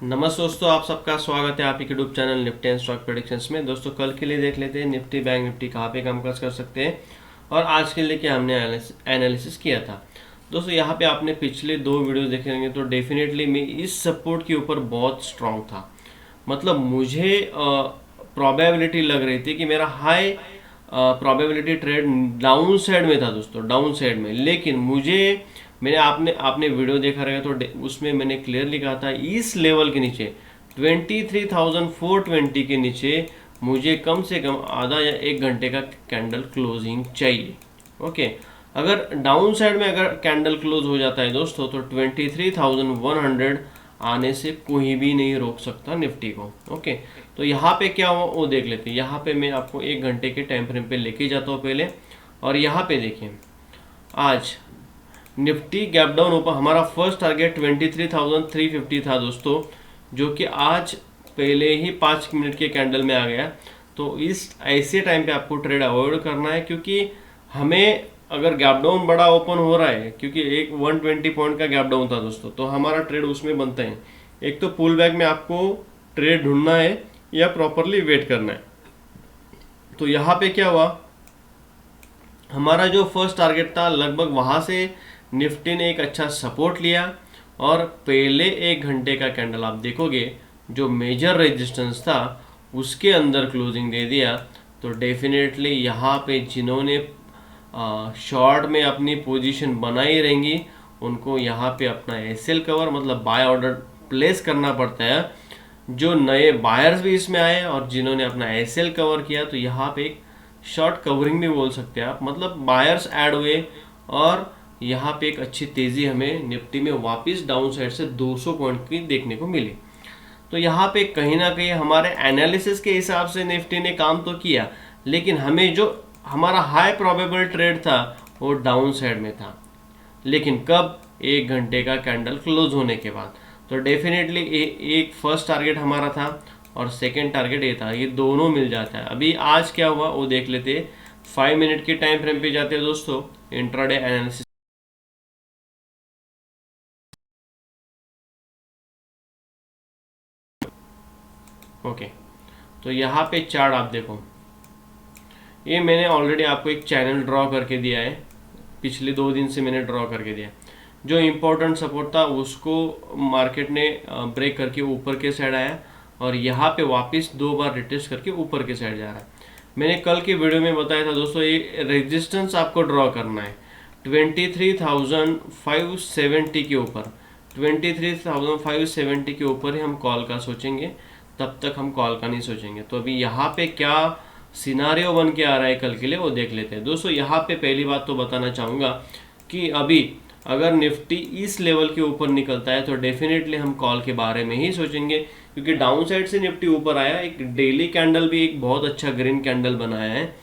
नमस्ते दोस्तों, आप सबका स्वागत है आप ही के YouTube channel Nifty and stock predictions में। दोस्तों कल के लिए देख लेते हैं निफ्टी बैंक निफ्टी कहाँ पे कम कर सकते हैं और आज के लिए क्या हमने एनालिसिस किया था। दोस्तों यहाँ पे आपने पिछले दो वीडियो देखे होंगे तो डेफिनेटली मैं इस सपोर्ट के ऊपर बहुत स्ट्रांग था। मतलब मुझे प्रोबेबिलिटी लग रही थी कि मेरा high probability trade down side में था दोस्तों, डाउन साइड में। लेकिन मुझे मैंने आपने आपने वीडियो देखा रहेगा तो उसमें मैंने क्लियरली कहा था इस लेवल के नीचे 23,420 के नीचे मुझे कम से कम आधा या एक घंटे का कैंडल क्लोजिंग चाहिए। ओके, अगर डाउन साइड में अगर कैंडल क्लोज हो जाता है दोस्तों तो 23,100 आने से कोई भी नहीं रोक सकता निफ्टी को। ओके, तो यहाँ पे क्या हुआ वो देख लेते हैं। यहाँ पे मैं आपको एक घंटे के टाइम फ्रेम पे लेके जाता हूँ पहले। और यहाँ पे देखिए आज निफ्टी गैप डाउन ऊपर, हमारा फर्स्ट टारगेट 23,350 था दोस्तों, जो कि आज पहले ही 5 मिनट के कैंडल में आ गया। तो इस ऐसे टाइम पे आपको ट्रेड अवॉइड करना है, क्योंकि हमें अगर गैप डाउन बड़ा ओपन हो रहा है, क्योंकि एक 120 पॉइंट का गैप डाउन था दोस्तों, तो हमारा ट्रेड उसमें बनता है। एक तो पुल बैक में आपको ट्रेड ढूंढना है या प्रॉपरली वेट करना है। तो यहाँ पे क्या हुआ, हमारा जो फर्स्ट टारगेट था लगभग वहां से निफ्टी ने एक अच्छा सपोर्ट लिया और पहले एक घंटे का कैंडल आप देखोगे जो मेजर रेजिस्टेंस था उसके अंदर क्लोजिंग दे दिया। तो डेफिनेटली यहाँ पे जिन्होंने शॉर्ट में अपनी पोजीशन बनाई रहेंगी उनको यहाँ पे अपना एसएल कवर मतलब बाय ऑर्डर प्लेस करना पड़ता है। जो नए बायर्स भी इसमें आए और जिन्होंने अपना एसएल कवर किया तो यहाँ पे एक शॉर्ट कवरिंग भी बोल सकते हैं आप, मतलब बायर्स ऐड हुए और यहाँ पे एक अच्छी तेजी हमें निफ्टी में वापस डाउन साइड से 200 पॉइंट की देखने को मिली। तो यहाँ पे कहीं ना कहीं हमारे एनालिसिस के हिसाब से निफ्टी ने काम तो किया, लेकिन हमें जो हमारा हाई प्रोबेबल ट्रेड था वो डाउन साइड में था। लेकिन कब, एक घंटे का कैंडल क्लोज होने के बाद। तो डेफिनेटली एक फर्स्ट टारगेट हमारा था और सेकेंड टारगेट ये था, ये दोनों मिल जाता है। अभी आज क्या हुआ वो देख लेते। 5 मिनट के टाइम फ्रेम पे जाते हैं दोस्तों, इंट्राडे एनालिसिस। ओके, तो यहाँ पे चार्ट आप देखो, ये मैंने ऑलरेडी आपको एक चैनल ड्रॉ करके दिया है, पिछले 2 दिन से मैंने ड्रॉ करके दिया। जो इम्पोर्टेंट सपोर्ट था उसको मार्केट ने ब्रेक करके ऊपर के साइड आया और यहाँ पे वापस 2 बार रिटेस्ट करके ऊपर के साइड जा रहा है। मैंने कल की वीडियो में बताया था दोस्तों, ये रेजिस्टेंस आपको ड्रॉ करना है 23,570 के ऊपर। 23,570 के ऊपर ही हम कॉल का सोचेंगे, तब तक हम कॉल का नहीं सोचेंगे। तो अभी यहाँ पे क्या सिनारियो बन के आ रहा है कल के लिए वो देख लेते हैं दोस्तों। यहाँ पे पहली बात तो बताना चाहूँगा कि अभी अगर निफ्टी इस लेवल के ऊपर निकलता है तो डेफिनेटली हम कॉल के बारे में ही सोचेंगे, क्योंकि डाउन साइड से निफ्टी ऊपर आया, एक डेली कैंडल भी एक बहुत अच्छा ग्रीन कैंडल बनाया है,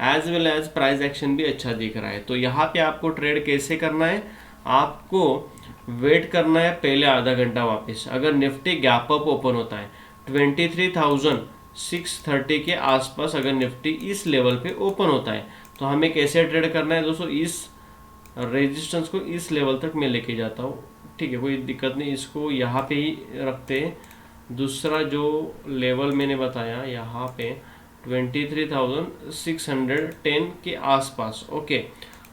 as well as price action भी अच्छा दिख रहा है। तो यहाँ पे आपको ट्रेड कैसे करना है, आपको वेट करना है पहले आधा घंटा वापस। अगर निफ्टी गैप अप ओपन होता है 23,630 के आसपास, अगर निफ्टी इस लेवल पे ओपन होता है तो हमें कैसे ट्रेड करना है दोस्तों, इस रेजिस्टेंस को इस लेवल तक मैं लेके जाता हूँ। ठीक है, कोई दिक्कत नहीं, इसको यहाँ पे ही रखते हैं। दूसरा जो लेवल मैंने बताया यहाँ पे 23,610 के आसपास। ओके,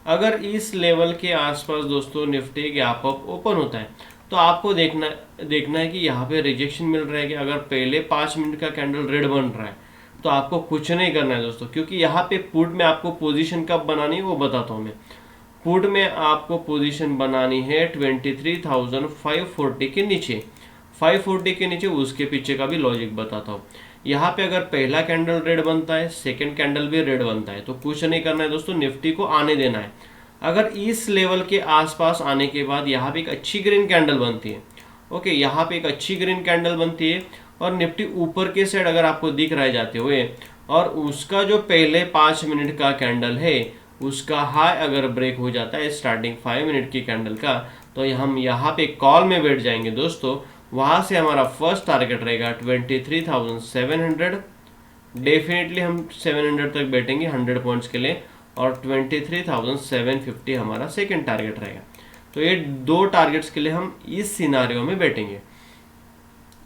अगर इस लेवल के आसपास दोस्तों निफ्टी गैप अप ओपन होता है तो आपको देखना है कि यहाँ पे रिजेक्शन मिल रहा है कि अगर पहले 5 मिनट का कैंडल रेड बन रहा है तो आपको कुछ नहीं करना है दोस्तों, क्योंकि यहाँ पे पुट में आपको पोजीशन कब बनानी है वो बताता हूँ मैं। पुट में आपको पोजीशन बनानी है 23,540 के नीचे, 540 के नीचे, उसके पीछे का भी लॉजिक बताता हूँ। यहाँ पे अगर पहला कैंडल रेड बनता है, सेकंड कैंडल भी रेड बनता है, तो कुछ नहीं करना है दोस्तों, निफ्टी को आने देना है। अगर इस लेवल के आसपास आने के बाद यहाँ पे एक अच्छी ग्रीन कैंडल बनती है, ओके, यहाँ पे एक अच्छी ग्रीन कैंडल बनती है और निफ्टी ऊपर के साइड अगर आपको दिख रहा है जाते हुए, और उसका जो पहले 5 मिनट का कैंडल है उसका हाई अगर ब्रेक हो जाता है स्टार्टिंग 5 मिनट की कैंडल का, तो हम यहाँ पे कॉल में बैठ जाएंगे दोस्तों। वहाँ से हमारा फर्स्ट टारगेट रहेगा 23,700। डेफिनेटली हम 700 तक बैठेंगे 100 पॉइंट्स के लिए, और 23,750 हमारा सेकंड टारगेट रहेगा। तो ये 2 टारगेट्स के लिए हम इस सिनारियो में बैठेंगे।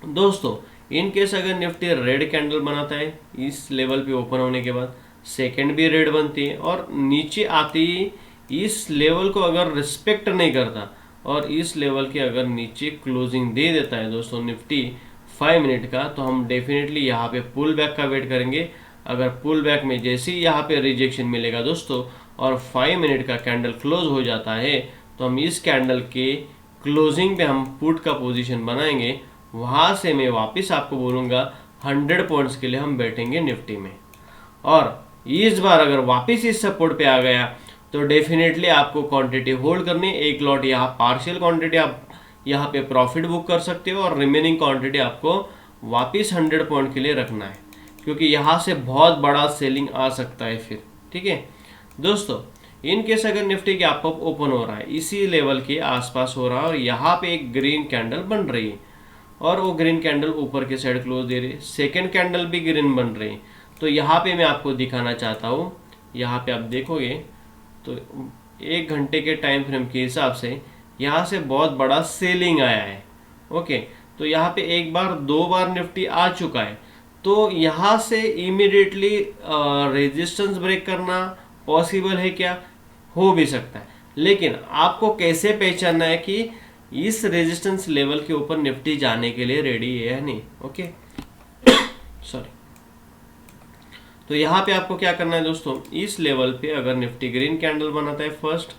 दोस्तों इन केस अगर निफ्टी रेड कैंडल बनाता है इस लेवल पे ओपन होने के बाद, सेकंड भी रेड बनती है और नीचे आती ही इस लेवल को अगर रिस्पेक्ट नहीं करता और इस लेवल के अगर नीचे क्लोजिंग दे देता है दोस्तों निफ्टी 5 मिनट का, तो हम डेफिनेटली यहाँ पे पुल बैक का वेट करेंगे। अगर पुल बैक में जैसे ही यहाँ पे रिजेक्शन मिलेगा दोस्तों और 5 मिनट का कैंडल क्लोज हो जाता है, तो हम इस कैंडल के क्लोजिंग पे हम पुट का पोजीशन बनाएंगे। वहाँ से मैं वापस आपको बोलूँगा 100 पॉइंट्स के लिए हम बैठेंगे निफ्टी में। और इस बार अगर वापस इस सपोर्ट पे आ गया तो डेफिनेटली आपको क्वांटिटी होल्ड करनी है। एक लॉट यहाँ पार्शियल क्वांटिटी आप यहाँ पे प्रॉफिट बुक कर सकते हो और रिमेनिंग क्वांटिटी आपको वापस 100 पॉइंट के लिए रखना है, क्योंकि यहाँ से बहुत बड़ा सेलिंग आ सकता है फिर। ठीक है दोस्तों, इन केस अगर निफ्टी की आप ओपन हो रहा है इसी लेवल के आसपास हो रहा है और यहाँ पे एक ग्रीन कैंडल बन रही है और वो ग्रीन कैंडल ऊपर के साइड क्लोज दे रही है, सेकेंड कैंडल भी ग्रीन बन रही है, तो यहाँ पे मैं आपको दिखाना चाहता हूँ। यहाँ पे आप देखोगे तो 1 घंटे के टाइम फ्रेम के हिसाब से यहाँ से बहुत बड़ा सेलिंग आया है। ओके, तो यहाँ पे एक बार 2 बार निफ्टी आ चुका है, तो यहाँ से इमीडिएटली रेजिस्टेंस ब्रेक करना पॉसिबल है क्या? हो भी सकता है, लेकिन आपको कैसे पहचानना है कि इस रेजिस्टेंस लेवल के ऊपर निफ्टी जाने के लिए रेडी है या नहीं। ओके सॉरी, तो यहाँ पे आपको क्या करना है दोस्तों, इस लेवल पे अगर निफ्टी ग्रीन कैंडल बनाता है फर्स्ट,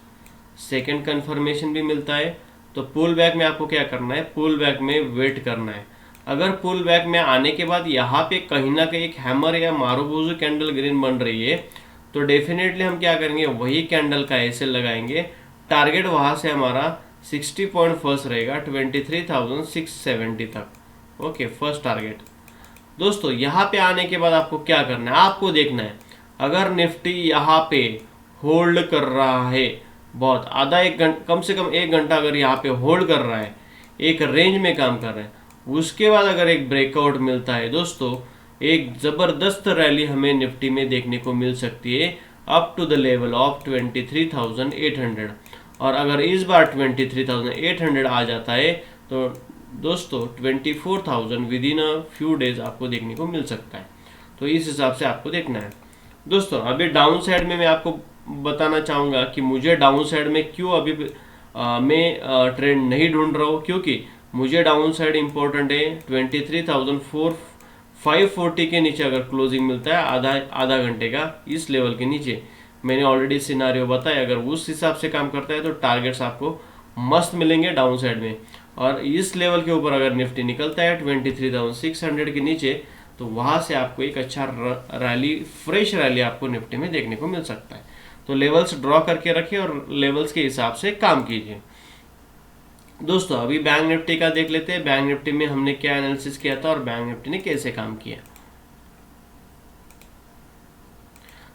सेकंड कंफर्मेशन भी मिलता है, तो पुल बैक में आपको क्या करना है, पुल बैक में वेट करना है। अगर पुल बैक में आने के बाद यहाँ पे कहीं ना कहीं एक हैमर या मारुबुजू कैंडल ग्रीन बन रही है, तो डेफिनेटली हम क्या करेंगे, वही कैंडल का ऐसे लगाएंगे। टारगेट वहाँ से हमारा 60 पॉइंट फर्स्ट रहेगा 23,670 तक। Okay, first target. दोस्तों यहाँ पे आने के बाद आपको क्या करना है, आपको देखना है अगर निफ्टी यहाँ पे होल्ड कर रहा है बहुत आधा एक घंटा, कम से कम 1 घंटा अगर यहाँ पे होल्ड कर रहा है, एक रेंज में काम कर रहा है, उसके बाद अगर एक ब्रेकआउट मिलता है दोस्तों, एक ज़बरदस्त रैली हमें निफ्टी में देखने को मिल सकती है up to the level of 23,800। और अगर इस बार 23,800 आ जाता है तो दोस्तों 24,000 with in a few days आपको देखने को मिल सकता है। तो इस हिसाब से आपको देखना है दोस्तों। अभी डाउन साइड में मैं आपको बताना चाहूँगा कि मुझे डाउन साइड में क्यों अभी मैं ट्रेंड नहीं ढूंढ रहा हूँ, क्योंकि मुझे डाउन साइड इंपॉर्टेंट है 23,540 के नीचे अगर क्लोजिंग मिलता है आधा घंटे का इस लेवल के नीचे, मैंने ऑलरेडी सिनारियो बताया, अगर उस हिसाब से काम करता है तो टारगेट्स आपको मस्त मिलेंगे डाउन साइड में। और इस लेवल के ऊपर अगर निफ्टी निकलता है 23,600 के नीचे, तो वहाँ से आपको एक अच्छा रैली, फ्रेश रैली आपको निफ्टी में देखने को मिल सकता है। तो लेवल्स ड्रॉ करके रखिए और लेवल्स के हिसाब से काम कीजिए दोस्तों। अभी बैंक निफ्टी का देख लेते हैं, बैंक निफ्टी में हमने क्या एनालिसिस किया था और बैंक निफ्टी ने कैसे काम किया।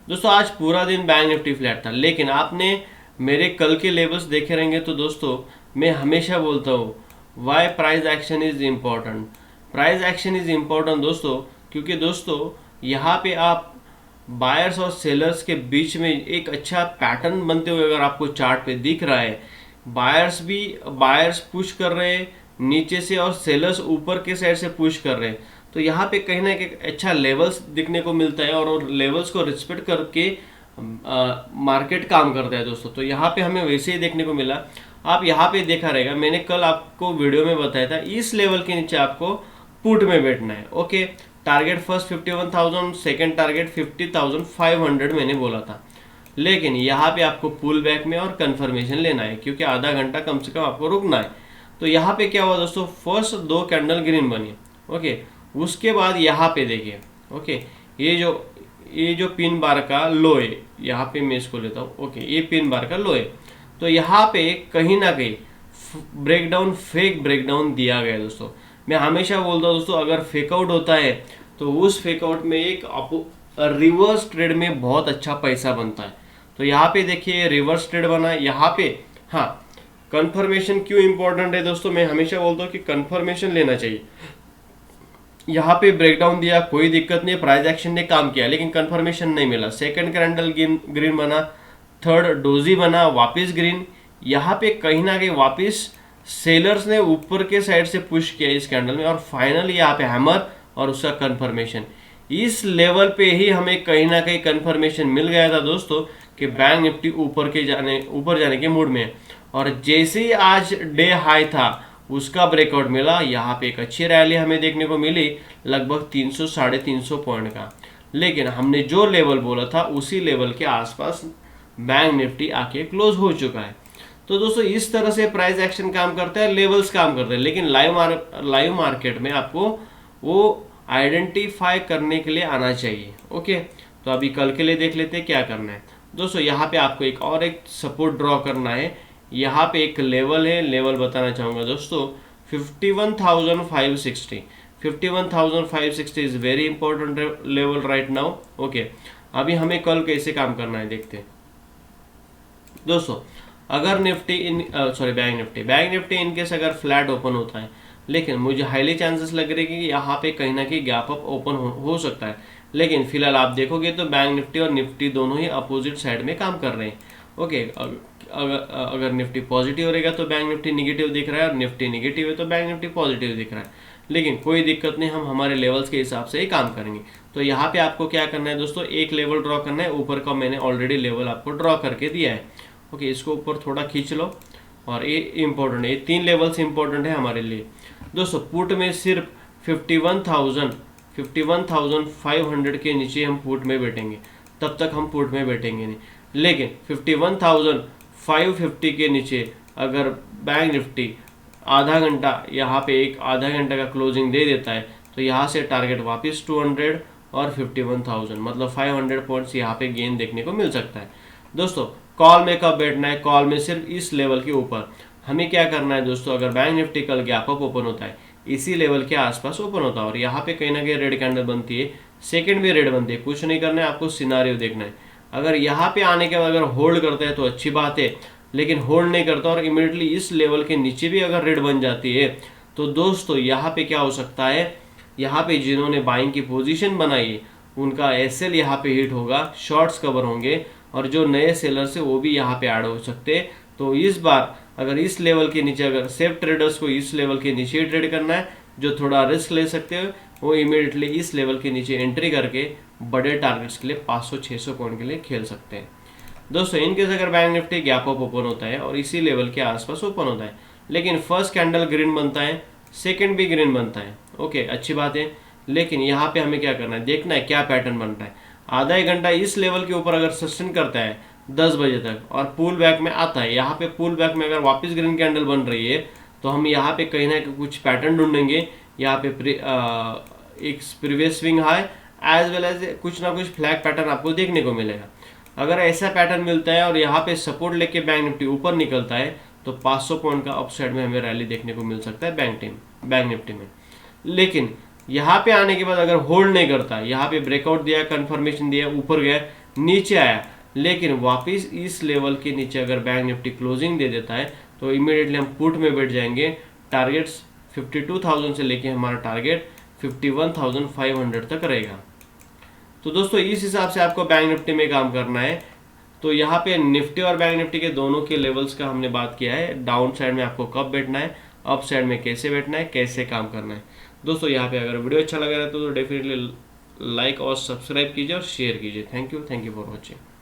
दोस्तों आज पूरा दिन बैंक निफ्टी फ्लैट था, लेकिन आपने मेरे कल के लेवल्स देखे रहेंगे तो दोस्तों मैं हमेशा बोलता हूँ why price action is important. Price action is important दोस्तों, क्योंकि दोस्तों यहाँ पे आप बायर्स और सेलर्स के बीच में एक अच्छा पैटर्न बनते हुए अगर आपको चार्ट पे दिख रहा है, बायर्स पुश कर रहे हैं नीचे से और सेलर्स ऊपर के साइड से पुश कर रहे हैं, तो यहाँ पे कहीं ना कहीं अच्छा लेवल्स दिखने को मिलता है और लेवल्स को रिस्पेक्ट करके मार्केट काम करता है दोस्तों। तो यहाँ पे हमें वैसे ही देखने को मिला। आप यहाँ पे देखा रहेगा, मैंने कल आपको वीडियो में बताया था इस लेवल के नीचे आपको पुट में बैठना है। Okay, target first 51,000, second target 50,500 मैंने बोला था, लेकिन यहाँ पे आपको पुल बैक में और कंफर्मेशन लेना है, क्योंकि आधा घंटा कम से कम आपको रुकना है। तो यहाँ पे क्या हुआ दोस्तों, फर्स्ट 2 कैंडल ग्रीन बनी। ओके, उसके बाद यहाँ पे देखिए, ओके ये जो पिन बार का लो है, यहाँ पे मैं इसको लेता हूँ। ओके, ये पिन बार का लो है, तो यहाँ पे कहीं ना कहीं ब्रेकडाउन, फेक ब्रेकडाउन दिया गया है दोस्तों। मैं हमेशा बोलता हूँ दोस्तों, अगर फेकआउट होता है तो उस फेकआउट में एक रिवर्स ट्रेड में बहुत अच्छा पैसा बनता है। तो यहाँ पे देखिए रिवर्स ट्रेड बना है यहाँ पे। हाँ, कंफर्मेशन क्यों इंपॉर्टेंट है दोस्तों, मैं हमेशा बोलता हूँ कि कंफर्मेशन लेना चाहिए। यहाँ पे ब्रेकडाउन दिया, कोई दिक्कत नहीं, प्राइस एक्शन ने काम किया, लेकिन कंफर्मेशन नहीं मिला। सेकंड कैंडल ग्रीन बना, थर्ड डोजी बना, वापस ग्रीन, यहाँ पे कहीं ना कहीं वापस सेलर्स ने ऊपर के साइड से पुश किया इस कैंडल में और फाइनली यहाँ पे हैमर और उसका कंफर्मेशन। इस लेवल पे ही हमें कहीं ना कहीं कंफर्मेशन मिल गया था दोस्तों कि बैंक निफ्टी ऊपर जाने के मूड में है। और जैसे ही आज डे हाई था उसका ब्रेकआउट मिला, यहाँ पे एक अच्छी रैली हमें देखने को मिली लगभग 300 साढ़े 300 पॉइंट का। लेकिन हमने जो लेवल बोला था उसी लेवल के आसपास बैंक निफ्टी आके क्लोज हो चुका है। तो दोस्तों इस तरह से प्राइस एक्शन काम करता है, लेवल्स काम करते हैं। लेकिन लाइव मार्केट में आपको वो आइडेंटिफाई करने के लिए आना चाहिए। ओके, तो अभी कल के लिए देख लेते हैं क्या करना है दोस्तों। यहाँ पे आपको एक सपोर्ट ड्रॉ करना है। यहाँ पे एक लेवल है, लेवल बताना चाहूँगा दोस्तों 51,560। 51,560 is very important level right now. Okay, अभी हमें कल कैसे काम करना है देखते हैं दोस्तों। अगर बैंक निफ्टी इनकेस अगर फ्लैट ओपन होता है, लेकिन मुझे हाईली चांसेस लग रहे हैं कि यहाँ पे कहीं ना कहीं गैप अप ओपन हो सकता है। लेकिन फिलहाल आप देखोगे तो बैंक निफ्टी और निफ्टी दोनों ही अपोजिट साइड में काम कर रहे हैं। ओके, अगर निफ्टी पॉजिटिव रहेगा तो बैंक निफ्टी निगेटिव दिख रहा है, और निफ्टी निगेटिव है तो बैंक निफ्टी पॉजिटिव दिख रहा है। लेकिन कोई दिक्कत नहीं, हम हमारे लेवल्स के हिसाब से ही काम करेंगे। तो यहाँ पे आपको क्या करना है दोस्तों, एक लेवल ड्रॉ करना है। ऊपर का मैंने ऑलरेडी लेवल आपको ड्रॉ करके दिया है। ओके, इसको ऊपर थोड़ा खींच लो। और ये इंपॉर्टेंट है, ये 3 लेवल्स इंपॉर्टेंट है हमारे लिए दोस्तों। पुट में सिर्फ 51,500 के नीचे हम पुट में बैठेंगे, तब तक हम पुट में बैठेंगे नहीं। लेकिन 51,550 के नीचे अगर बैंक निफ्टी आधा घंटा यहाँ पे एक आधा घंटा का क्लोजिंग दे देता है तो यहाँ से टारगेट वापस 200 और 51,000 मतलब 500 पॉइंट्स यहाँ पे गेन देखने को मिल सकता है दोस्तों। कॉल में कब बैठना है, कॉल में सिर्फ इस लेवल के ऊपर। हमें क्या करना है दोस्तों, अगर बैंक निफ्टी कल गैप अप ओपन होता है, इसी लेवल के आसपास ओपन होता है और यहाँ पे कहीं ना कहीं रेड कैंडल बनती है, सेकंड भी रेड बनती है, कुछ नहीं करना है आपको, सिनारियो देखना है। अगर यहाँ पे आने के बाद अगर होल्ड करता है तो अच्छी बात है, लेकिन होल्ड नहीं करता और इमीडिएटली इस लेवल के नीचे भी अगर रेड बन जाती है तो दोस्तों यहाँ पे क्या हो सकता है, यहाँ पे जिन्होंने बाइंग की पोजीशन बनाई है उनका एसएल यहाँ पे हिट होगा, शॉर्ट्स कवर होंगे और जो नए सेलर्स है वो भी यहाँ पे ऐड हो सकते हैं। तो इस बार अगर इस लेवल के नीचे, अगर सेफ ट्रेडर्स को इस लेवल के नीचे ही ट्रेड करना है, जो थोड़ा रिस्क ले सकते हो, वो इमीडिएटली इस लेवल के नीचे एंट्री करके बड़े टारगेट्स के लिए 500-600 पॉइंट के लिए खेल सकते हैं दोस्तों। इनकेस अगर bank Nifty gap up open होता है और इसी लेवल के आसपास ओपन होता है, लेकिन फर्स्ट कैंडल ग्रीन बनता है, सेकंड भी ग्रीन बनता है, ओके अच्छी बात है। लेकिन यहाँ पे हमें क्या करना है, देखना है क्या पैटर्न बन रहा है। आधा एक घंटा इस लेवल के ऊपर अगर सस्टेन करता है 10 बजे तक और पुल बैक में आता है, यहाँ पे पुल बैक में अगर वापस ग्रीन कैंडल बन रही है तो हम यहाँ पे कहीं ना कहीं कुछ पैटर्न ढूंढेंगे। यहाँ पे एक previous swing high as well as कुछ ना कुछ फ्लैग पैटर्न आपको देखने को मिलेगा। अगर ऐसा पैटर्न मिलता है और यहाँ पे सपोर्ट लेके बैंक निफ्टी ऊपर निकलता है तो 500 पॉइंट का अपसाइड में हमें रैली देखने को मिल सकता है बैंक निफ्टी में। लेकिन यहाँ पे आने के बाद अगर होल्ड नहीं करता, यहाँ पे ब्रेकआउट दिया, कंफर्मेशन दिया, ऊपर गया, नीचे आया, लेकिन वापस इस लेवल के नीचे अगर बैंक निफ्टी क्लोजिंग दे देता है तो इमीडिएटली हम पुट में बैठ जाएंगे। टारगेट्स 52,000 से लेके हमारा टारगेट 51,500 तक रहेगा। तो दोस्तों इस हिसाब से आपको बैंक निफ्टी में काम करना है। तो यहाँ पे निफ्टी और बैंक निफ्टी के दोनों के लेवल्स का हमने बात किया है। डाउन साइड में आपको कब बैठना है, अप साइड में कैसे बैठना है, कैसे काम करना है दोस्तों। यहाँ पे अगर वीडियो अच्छा लगा है तो डेफिनेटली लाइक और सब्सक्राइब कीजिए और शेयर कीजिए। Thank you for watching.